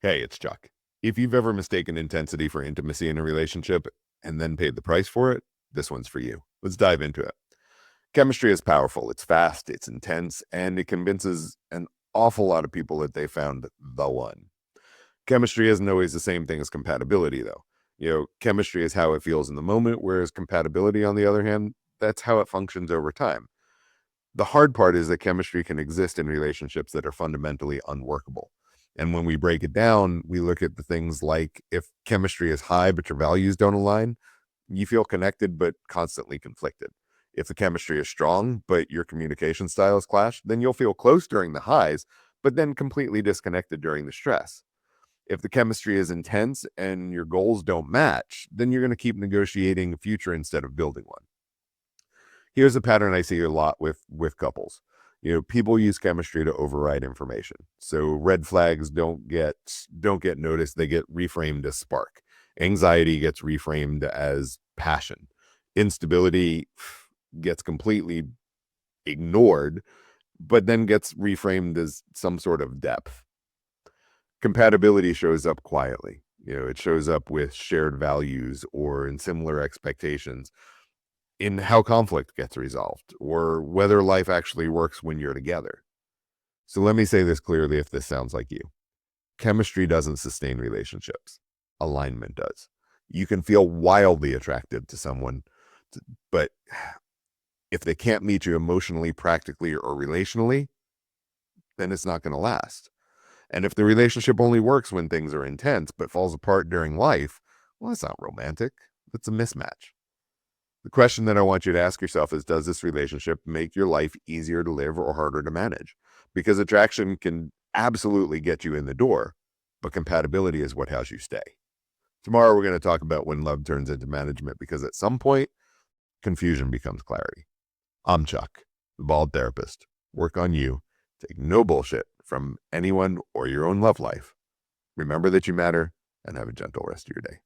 Hey, it's Chuck. If you've ever mistaken intensity for intimacy in a relationship and then paid the price for it, this one's for you. Let's dive into it. Chemistry is powerful. It's fast, it's intense, and it convinces an awful lot of people that they found the one. Chemistry isn't always the same thing as compatibility, though. Chemistry is how it feels in the moment, whereas compatibility, on the other hand, that's how it functions over time. The hard part is that chemistry can exist in relationships that are fundamentally unworkable. And when we break it down, we look at the things like if chemistry is high, but your values don't align, you feel connected, but constantly conflicted. If the chemistry is strong, but your communication styles clash, then you'll feel close during the highs, but then completely disconnected during the stress. If the chemistry is intense and your goals don't match, then you're going to keep negotiating a future instead of building one. Here's a pattern I see a lot with couples. People use chemistry to override information. So red flags don't get noticed, they get reframed as spark. Anxiety gets reframed as passion. Instability gets completely ignored, but then gets reframed as some sort of depth. Compatibility shows up quietly. It shows up with shared values or in similar expectations, in how conflict gets resolved or whether life actually works when you're together. So let me say this clearly if this sounds like you. Chemistry doesn't sustain relationships. Alignment does. You can feel wildly attracted to someone, but if they can't meet you emotionally, practically, or relationally, then it's not going to last. And if the relationship only works when things are intense but falls apart during life, well, that's not romantic. That's a mismatch. The question that I want you to ask yourself is, does this relationship make your life easier to live or harder to manage? Because attraction can absolutely get you in the door, but compatibility is what helps you stay. Tomorrow, we're going to talk about when love turns into management, because at some point, confusion becomes clarity. I'm Chuck, the bald therapist. Work on you. Take no bullshit from anyone or your own love life. Remember that you matter, and have a gentle rest of your day.